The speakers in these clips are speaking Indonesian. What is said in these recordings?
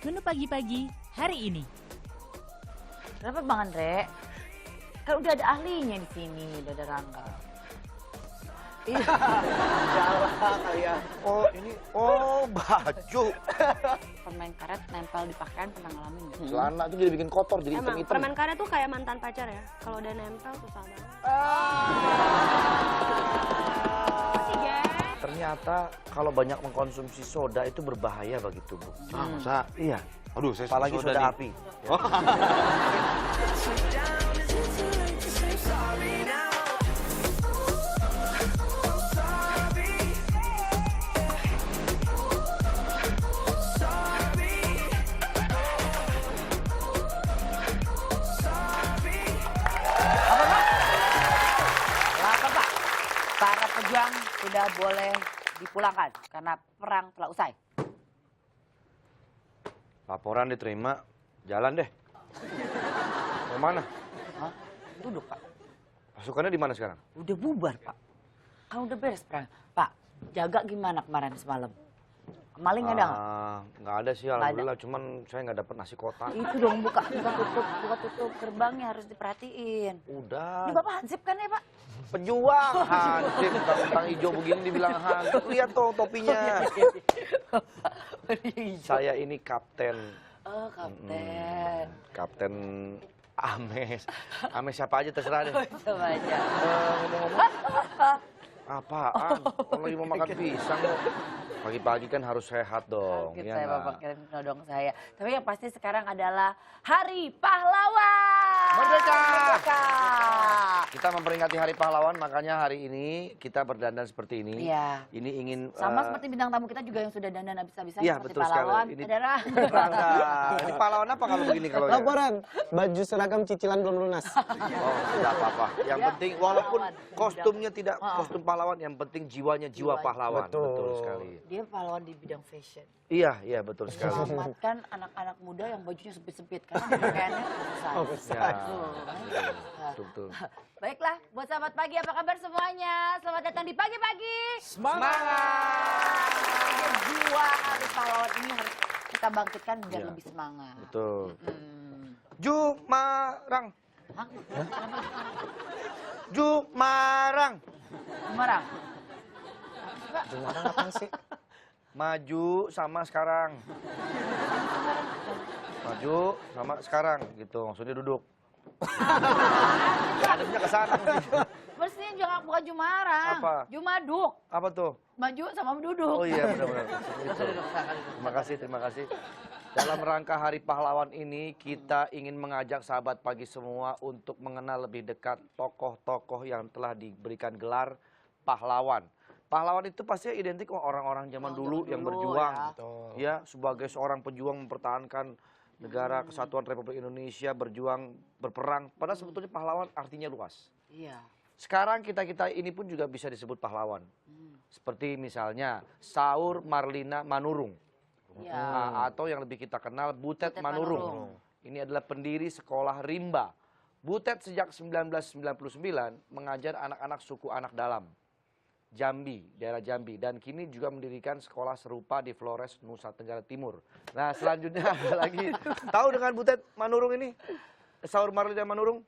Menu pagi-pagi hari ini. Kenapa Bang Andre? Kan udah ada ahlinya di sini, udah ada Rangga. Salah kalian. Oh ini, baju. Permen karet nempel di pakaian pernah ngalamin nggak? Celana itu jadi bikin kotor, jadi Emang hitam-hitam. permen karet tuh kayak mantan pacar ya. Kalau udah nempel susah banget. Masih guys. Ternyata kalau banyak mengkonsumsi soda itu berbahaya bagi tubuh. Masa? Iya. Aduh, saya Apalagi suka soda nih. api. Kenapa Pak? Para pejuang sudah boleh dipulangkan karena perang telah usai. Laporan diterima, jalan deh. Mau mana? Hah? Duduk Pak. Pasukannya di mana sekarang? Udah bubar Pak. Kan udah beres perang. Pak, jaga gimana kemarin semalam? Maling ada nggak? Nggak ada sih, alhamdulillah. Cuman saya nggak dapet nasi kotak. Itu dong buka tutup gerbangnya harus diperhatiin. Udah. Ini Bapak Hansip kan ya Pak? Pejuang. Hansip, bang hijau begini dibilang Hansip. Lihat tuh topinya. Saya ini kapten. Oh Kapten. Kapten Ames. Ames siapa aja terserah deh. Coba aja. Ngomong-ngomong. Apaan? Kalau lagi mau makan pisang loh. Pagi-pagi kan harus sehat dong. Kaget Ya saya nggak? Bapak kirim nodong saya. Tapi yang pasti sekarang adalah Hari Pahlawan. Merdeka! Merdeka! Kita memperingati Hari Pahlawan, makanya hari ini kita berdandan seperti ini. Iya. Ini ingin Sama seperti bintang tamu kita juga yang sudah dandan habis-habisan Iya, seperti betul sekali. pahlawan. Ini- Saudara. Ini pahlawan apa kalau begini kalau ya? Laporan, baju seragam cicilan belum lunas. Oh, tidak apa-apa. Yang Ya, penting walaupun pahlawan. kostumnya tidak kostum pahlawan, yang penting jiwanya jiwa Jiwanya. pahlawan. Betul. Sekali. Dia pahlawan di bidang fashion. Iya, iya betul sekali. Selamatkan anak-anak muda yang bajunya sempit-sempit karena dia pakaiannya besar. Oh, besar. Ya, Betul. betul, betul. Baiklah, buat sahabat pagi apa kabar semuanya? Selamat datang di pagi-pagi. Semangat! Jiwa Hari Pahlawan ini harus kita bangkitkan biar Iya. lebih semangat. Betul. Hmm. Jumarang, Hah? Jumarang. Semarang. Jumarang apaan sih? Maju sama sekarang. Maju sama sekarang gitu, maksudnya duduk. Ademnya ke sana. Mestinya jangan bukan Jumarang. Apa? Jumaduk. Apa tuh? Maju sama duduk. Oh iya benar-benar. Itu. Terima kasih, terima kasih. Dalam rangka Hari Pahlawan ini kita ingin mengajak sahabat pagi semua untuk mengenal lebih dekat tokoh-tokoh yang telah diberikan gelar pahlawan. Pahlawan itu pasti identik sama orang-orang zaman dulu yang berjuang. ya. Betul. Ya, sebagai seorang pejuang mempertahankan negara kesatuan Republik Indonesia, berjuang, berperang. Padahal sebetulnya pahlawan artinya luas. Iya. Sekarang kita-kita ini pun juga bisa disebut pahlawan. Seperti misalnya Saur Marlina Manurung. Iya. Atau yang lebih kita kenal Butet Butet Manurung. Manurung. Ini adalah pendiri sekolah rimba. Butet sejak 1999 mengajar anak-anak suku anak dalam. Jambi, daerah Jambi. Dan kini juga mendirikan sekolah serupa di Flores, Nusa Tenggara Timur. Nah selanjutnya ada lagi. Tahu dengan Butet Manurung ini? Saur Marlina Manurung?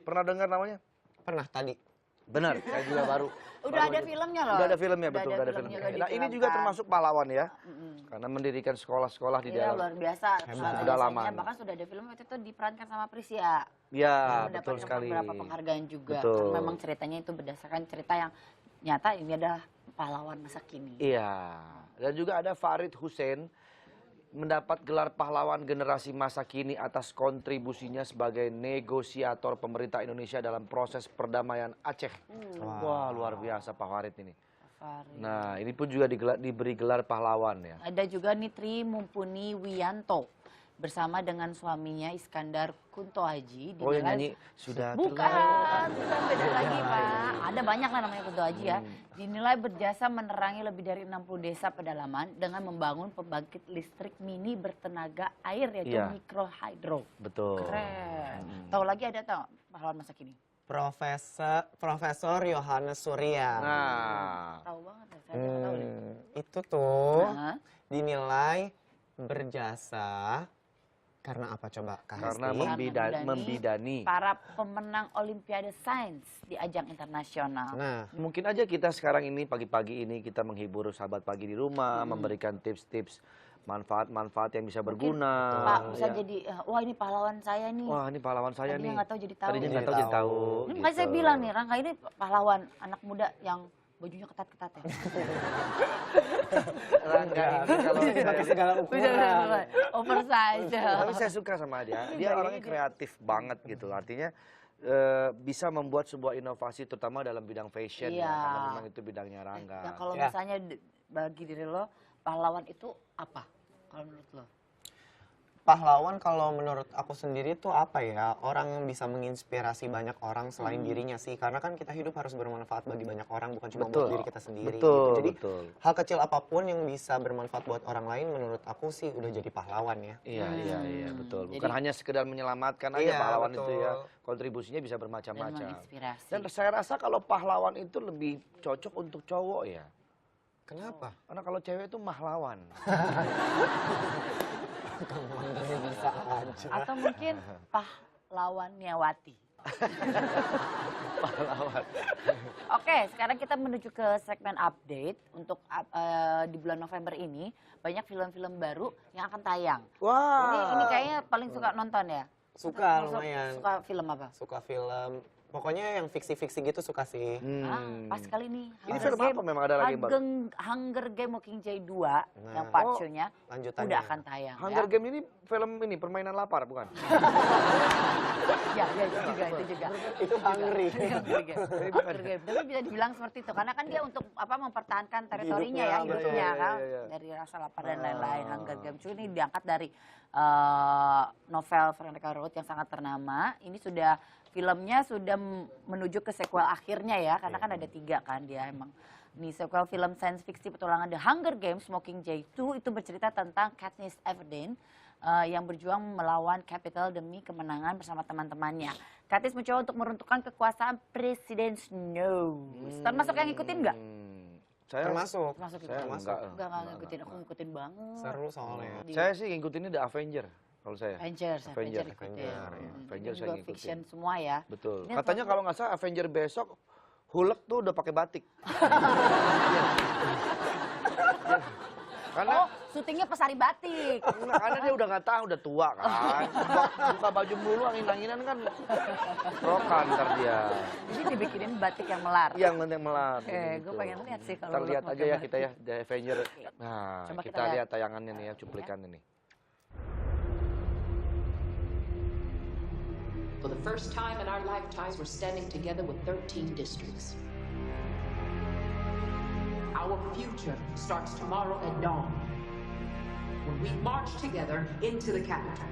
Pernah dengar namanya? Pernah tadi. Benar, saya juga baru. Udah ada filmnya loh. Udah ada filmnya, Udah betul. ada Udah ada filmnya, filmnya. udah Nah ini juga difilmkan. termasuk pahlawan ya. Karena mendirikan sekolah-sekolah di Iya daerah. luar biasa. Sudah lama. Bahkan sudah ada film waktu itu diperankan sama Prisya. Ya, betul Mendapatkan sekali. beberapa penghargaan juga. Betul. Karena memang ceritanya itu berdasarkan cerita yang nyata ini adalah pahlawan masa kini. Iya. Dan juga ada Farid Hussein mendapat gelar pahlawan generasi masa kini atas kontribusinya sebagai negosiator pemerintah Indonesia dalam proses perdamaian Aceh. Wah, luar biasa Pak Farid ini. Farid. Nah, ini pun juga diberi gelar pahlawan ya. Ada juga Nitri Mumpuni Wiyanto bersama dengan suaminya Iskandar Kunto Haji. Oh, yang dinilai- nyanyi sudah Bukan, bukan beda lagi Pak. Ada banyak lah namanya Kunto Haji ya. Dinilai berjasa menerangi lebih dari 60 desa pedalaman dengan membangun pembangkit listrik mini bertenaga air yaitu Iya. mikrohidro. Betul. Keren. Tahu lagi ada tahu pahlawan masa kini? Profesor Yohanes Surya. Nah, Tahu banget ya, saya nggak tahu deh. Itu tuh Nah, dinilai Berjasa karena apa coba Kak Karena Hesti? membidani. para pemenang Olimpiade Sains di ajang internasional. Nah, Mungkin aja kita sekarang ini pagi-pagi ini kita menghibur sahabat pagi di rumah, memberikan tips-tips manfaat-manfaat yang bisa berguna. Pak bisa ya. jadi, wah ini pahlawan saya nih. Wah, ini pahlawan saya Tadinya nih. nggak tahu jadi tahu. Tadinya Jadi nggak tahu jadi tahu. Ini makanya saya gitu. bilang nih, Rangga ini pahlawan anak muda yang bajunya ketat-ketat ya. Rangga ini kalau pakai saya, segala ukuran. Oversize. tapi saya suka sama dia. Dia orangnya kreatif banget gitu. Artinya bisa membuat sebuah inovasi terutama dalam bidang fashion ya, Iya. karena memang itu bidangnya Rangga. Ya kalau Ya. misalnya bagi diri lo, pahlawan itu apa? Kalau menurut lo? Pahlawan kalau menurut aku sendiri tuh apa ya? Orang yang bisa menginspirasi banyak orang selain dirinya sih. Karena kan kita hidup harus bermanfaat bagi banyak orang, bukan cuma buat diri kita sendiri. Betul, gitu. Jadi betul. hal kecil apapun yang bisa bermanfaat buat orang lain menurut aku sih udah jadi pahlawan ya. Iya, iya, betul. Bukan Jadi- hanya sekedar menyelamatkan aja Iya, pahlawan betul. itu ya. Kontribusinya bisa Dan bermacam-macam. menginspirasi. Dan saya rasa kalau pahlawan itu lebih cocok untuk cowok ya. Kenapa? Karena kalau cewek itu mahlawan. Kamu Andre bisa aja. Atau mungkin pahlawan Niawati. Pahlawan. Oke, sekarang kita menuju ke segmen update. Untuk di bulan November ini banyak film-film baru yang akan tayang. Wah. Ini kayaknya paling suka nonton ya. Suka lumayan. Suka film apa? Suka film. Pokoknya yang fiksi-fiksi gitu suka sih. Pas kali nih. Ini film apa memang ada lagi yang baru? Hunger Game Mockingjay 2 yang Nah. part Oh, 2-nya lanjutannya. udah akan tayang Hunger ya. Game ini film ini permainan lapar bukan? Ya, itu juga. Itu hungry. Hunger Game. Hunger Game. Tapi bisa dibilang seperti itu karena kan dia untuk mempertahankan teritorinya ya, Hidupnya, hidupnya betul. kan. Iya, iya. Dari rasa lapar dan lain-lain. Hunger Game. Cuma ini diangkat dari novel Veronica Roth yang sangat ternama. Ini sudah filmnya sudah menuju ke sequel akhirnya ya, karena kan ada 3 kan dia emang. Nih sequel film science fiction petualangan The Hunger Games Mockingjay 2 itu bercerita tentang Katniss Everdeen yang berjuang melawan Capitol demi kemenangan bersama teman-temannya. Katniss mencoba untuk meruntuhkan kekuasaan Presiden Snow. Termasuk yang ngikutin nggak? Saya Termasuk. Termasuk saya itu. enggak. Enggak ngikutin, aku ngikutin banget. Seru soalnya. Saya sih ngikutinnya The Avenger kalau saya. Avenger Avenger. ikutin. Avenger, ya. Avenger Ini saya juga ngikutin. fiction semua ya. Betul. Ini Katanya termasuk- kalau nggak salah Avenger besok Hulk tuh udah pakai batik. Karena Oh, syutingnya pesari batik. karena dia udah nggak tahu, udah tua kan. Buka baju melulu angin-anginan kan rokan ntar dia. Jadi dibikinin batik yang melar. Yang penting melar. Oke, gue pengen lihat sih kalau Ntar Hulk lihat pakai aja ya batik. kita ya The Avenger. Nah, Coba kita kita lihat. lihat tayangannya nih ya, cuplikan ini. For the first time in our lifetimes, we're standing together with 13 districts. Our future starts tomorrow at dawn, when we march together into the Capitol.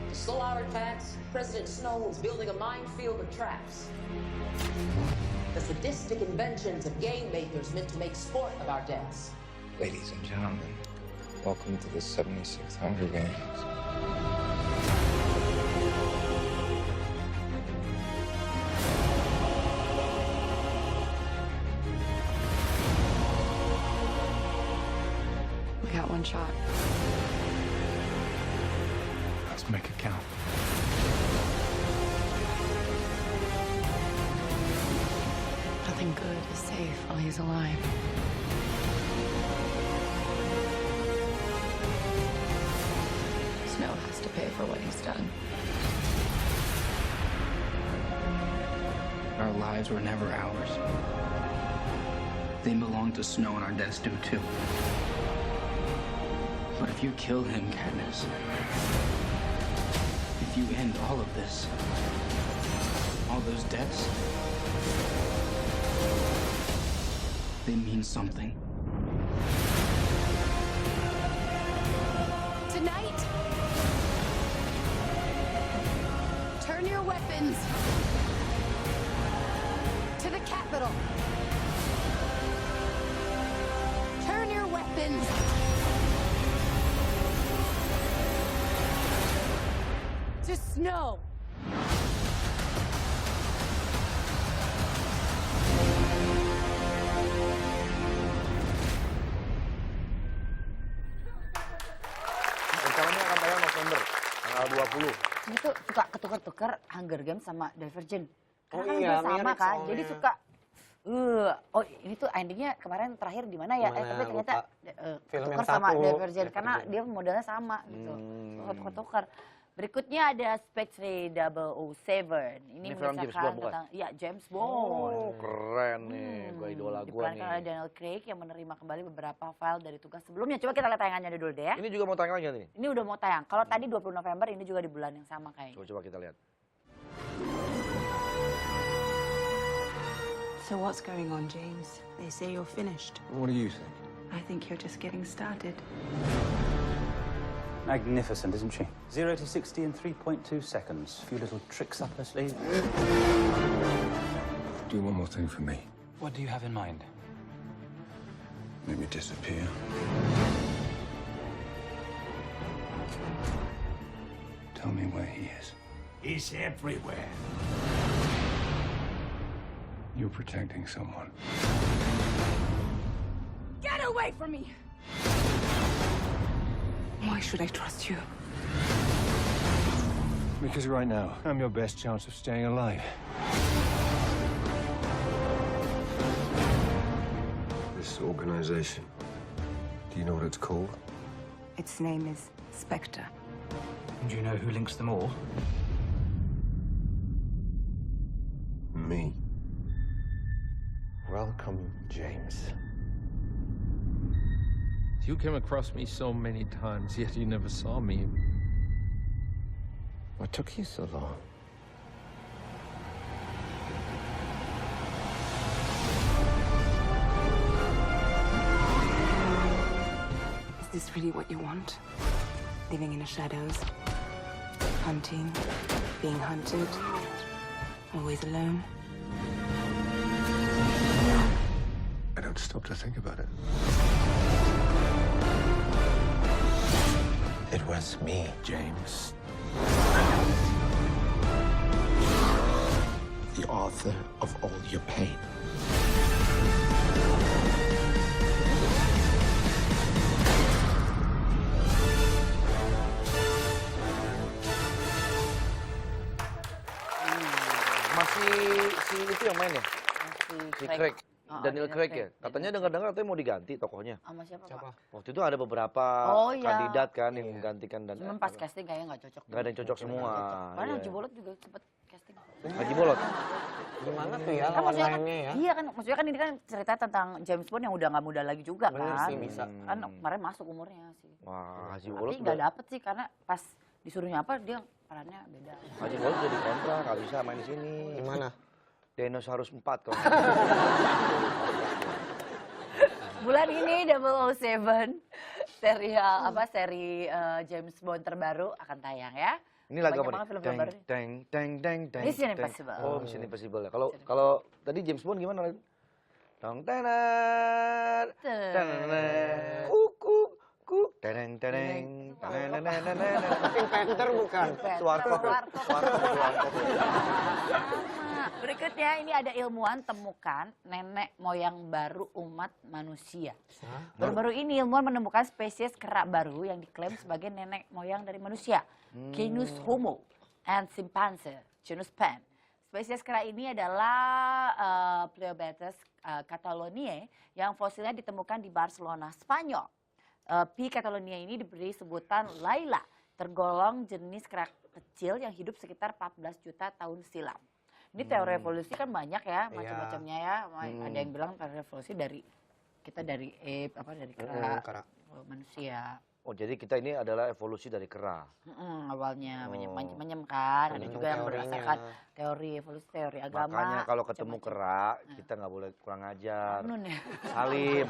To slow our attacks, President Snow is building a minefield of traps. The sadistic inventions of game makers meant to make sport of our deaths. Ladies and gentlemen, welcome to the 76th Hunger Games. We got one shot. Let's make it count. Nothing good is safe while he's alive. Snow has to pay for what he's done. Our lives were never ours. They belong to Snow, and our deaths do too. But if you kill him, Katniss, if you end all of this, all those deaths, they mean something. Tonight, turn your weapons to the Capitol. Turn your weapons to Snow. tanggal 20. Ini tuh suka ketukar-tukar Hunger Games sama Divergent. Karena Oh kan iya, udah sama mirip kan, soalnya. jadi suka oh ini tuh endingnya kemarin terakhir di mana ya? Mana, Tapi ternyata lupa. Film yang ketukar sama satu, Divergent karena Divergent. dia modelnya sama gitu. Ketukar. Berikutnya ada Spectre 007. Ini film James mengisahkan Bond, bukan? tentang ya James Bond. Oh, keren nih. Gua idola gua Diperankan oleh nih. Daniel Craig yang menerima kembali beberapa file dari tugas sebelumnya. Coba kita lihat tayangannya dulu deh ya. Ini juga mau tayang lagi nih. Ini udah mau tayang. Kalau tadi 20 November, ini juga di bulan yang sama kayaknya. Coba kita lihat. So what's going on, James? They say you're finished. What do you think? I think you're just getting started. Magnificent, isn't she? 0 to 60 in 3.2 seconds. A few little tricks up her sleeve. Do one more thing for me. What do you have in mind? Make me disappear. Tell me where he is. He's everywhere. You're protecting someone. Get away from me! Why should I trust you? Because right now, I'm your best chance of staying alive. This organization, do you know what it's called? Its name is Spectre. And do you know who links them all? Me. Welcome, James. You came across me so many times, yet you never saw me. What took you so long? Is this really what you want? Living in the shadows? Hunting? Being hunted? Always alone? I don't stop to think about it. It was me, James. The author of all your pain. Masih si itu yang main ya? Si Craig. Oh, Daniel Craig ya? Katanya dengar-dengar katanya mau diganti tokohnya. Sama siapa, Pak? Waktu itu ada beberapa Oh, iya. kandidat kan yang menggantikan dan Cuman pas casting kayaknya nggak cocok. nggak ada yang cocok semua. Karena Iya. Haji Bolot juga sempet casting. Haji Bolot. Gimana tuh ya Kan lawan maksudnya kan, lainnya ya? iya kan, maksudnya kan ini kan cerita tentang James Bond yang udah nggak muda lagi juga Bener kan. sih, bisa. Kan kemarin masuk umurnya sih. Wah, Haji Bolot Tapi nggak dapet sih karena pas disuruhnya apa dia perannya beda. Haji Bolot jadi kontrak, nggak bisa main di sini. Gimana? Dinosaurus 4 kalau. Bulan ini 007 serial seri James Bond terbaru akan tayang ya. Ini lagu Banyak apa banget nih? film-film baru. Mission Impossible. Oh, Mission Impossible ya. Kalau tadi James Bond gimana? Dong tenar. Tenar. Kuk. Teneng teneng. Pink Panther bukan? Suarkop. Suarkop. Sama. Berikutnya ini ada ilmuwan temukan nenek moyang baru umat manusia. Baru-baru ini ilmuwan menemukan spesies kera baru yang diklaim sebagai nenek moyang dari manusia. Genus Homo and Chimpanzee, genus Pan. Spesies kera ini adalah Pleobetes cataloniae yang fosilnya ditemukan di Barcelona, Spanyol. P. catalonia ini diberi sebutan Layla, tergolong jenis kera kecil yang hidup sekitar 14 juta tahun silam. Ini teori evolusi kan banyak ya, macam-macamnya ya. Ada yang bilang teori evolusi dari ape, dari kera, manusia. Oh, jadi kita ini adalah evolusi dari kera. Awalnya macam-macam kan. Ada juga yang berdasarkan teori evolusi, teori agama. Makanya kalau ketemu kera, kita nggak boleh kurang ajar. Nun ya. Salim.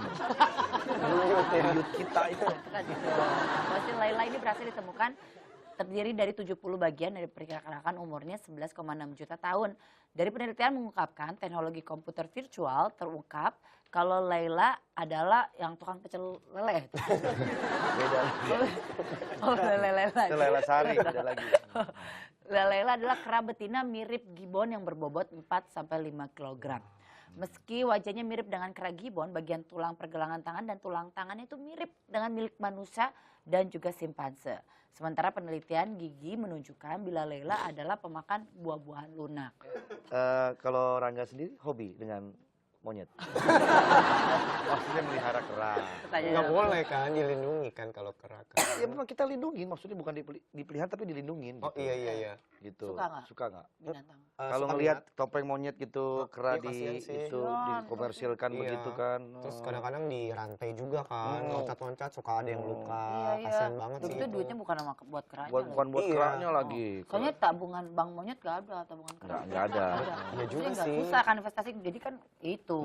Buyut kita itu. Fosil Layla ini berhasil ditemukan terdiri dari 70 bagian dari diperkirakan umurnya 11,6 juta tahun. Dari penelitian mengungkapkan teknologi komputer virtual terungkap kalau Layla adalah yang tukang pecel lele. Beda. Oh, lele lagi. Itu Layla Sari, beda lagi. Layla adalah kera betina mirip gibbon yang berbobot 4-5 kg. Meski wajahnya mirip dengan kera gibbon, bagian tulang pergelangan tangan dan tulang tangannya itu mirip dengan milik manusia dan juga simpanse. Sementara penelitian gigi menunjukkan bila Leila adalah pemakan buah-buahan lunak. Kalau Rangga sendiri hobi dengan monyet? Maksudnya melihara kera. Nggak boleh kan, dilindungi kan kalau kera. Ya memang kita lindungin, maksudnya bukan dipelihara tapi dilindungin. Oh gitu. iya. Gitu. Suka nggak? Suka nggak? Binatang. Kalau ngelihat topeng monyet gitu, kera iya, kasihan sih. itu dikomersilkan Iya. begitu kan. Terus kadang-kadang dirantai juga kan, loncat-loncat suka ada yang luka. Iya. Kasihan banget sih. Itu duitnya bukan buat keranya. Bukan buat Iya. keranya lagi. Soalnya tabungan bank monyet gak ada, tabungan kera. Nggak ada. Iya juga Nggak sih. susah kan investasi, jadi kan itu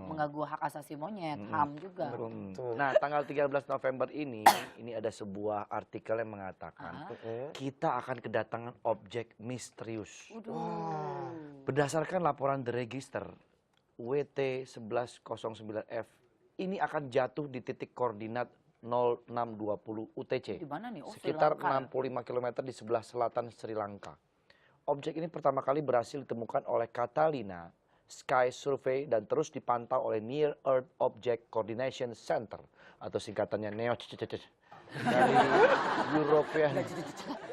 mengganggu hak asasi monyet, HAM juga. Betul. Nah, tanggal 13 November ini ada sebuah artikel yang mengatakan kita akan kedatangan objek misterius. Berdasarkan laporan The Register WT1109F, ini akan jatuh di titik koordinat 0620 UTC. Di mana nih? Oh, Sri Sekitar Lanka. 65 km di sebelah selatan Sri Lanka. Objek ini pertama kali berhasil ditemukan oleh Catalina Sky Survey dan terus dipantau oleh Near Earth Object Coordination Center atau singkatannya NEO dari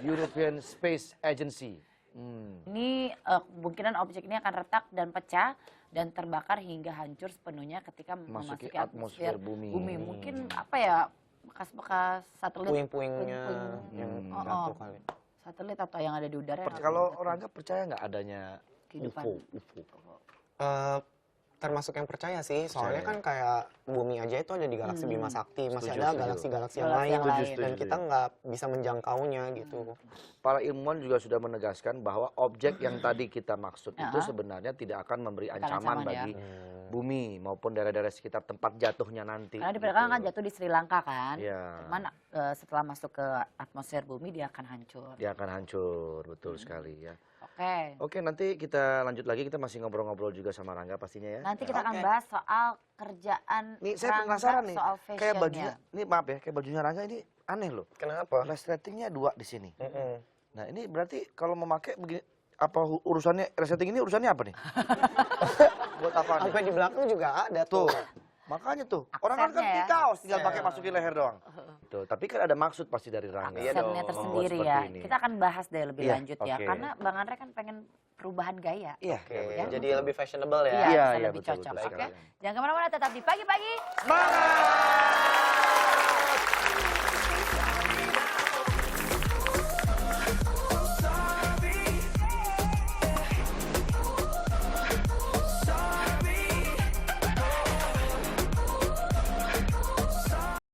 European Space Agency. Ini kemungkinan objek ini akan retak dan pecah dan terbakar hingga hancur sepenuhnya ketika memasuki atmosfer bumi. Mungkin apa ya, bekas-bekas satelit. Puing-puingnya yang jatuh kali. Satelit atau yang ada di udara. yang Kalau akan orang percaya nggak adanya kehidupan. UFO? Termasuk yang percaya sih, soalnya kan kayak bumi aja itu ada di galaksi Bima Sakti, masih Setuju, ada setuju. galaksi-galaksi yang Galaksi lain, yang lain. dan Setuju. kita nggak bisa menjangkaunya gitu. Para ilmuwan juga sudah menegaskan bahwa objek yang tadi kita maksud itu sebenarnya tidak akan memberi Bukan ancaman ancaman, bagi bumi maupun daerah-daerah sekitar tempat jatuhnya nanti. Karena diperkirakan kan jatuh di Sri Lanka kan. Iya. Cuman setelah masuk ke atmosfer bumi dia akan hancur. Dia akan hancur, betul sekali ya. Oke. Oke, nanti kita lanjut lagi, kita masih ngobrol-ngobrol juga sama Rangga pastinya ya. Nanti kita akan bahas soal kerjaan Nih saya Rangga, penasaran nih, soal kayak fashionnya. bajunya, ini maaf ya, kayak bajunya Rangga ini aneh loh. Kenapa? Resletingnya 2 di sini. Nah ini berarti kalau memakai begini, apa urusannya, resleting ini urusannya apa nih? Buat apa nih? Sampai di belakang juga ada tuh. Makanya tuh, orang kan Aksennya ya. kaos tinggal pakai masukin leher doang. Tuh, tapi kan ada maksud pasti dari Rangga. Aksennya tersendiri buat ya. seperti ini. Kita akan bahas deh lebih Iya, lanjut ya. oke. Karena Bang Andre kan pengen perubahan gaya. Iya, Oke, iya, betul. jadi lebih fashionable ya. Iya, bisa iya, lebih betul, cocok. betul Oke. sekali. Jangan kemana-mana, tetap di pagi-pagi. Semangat!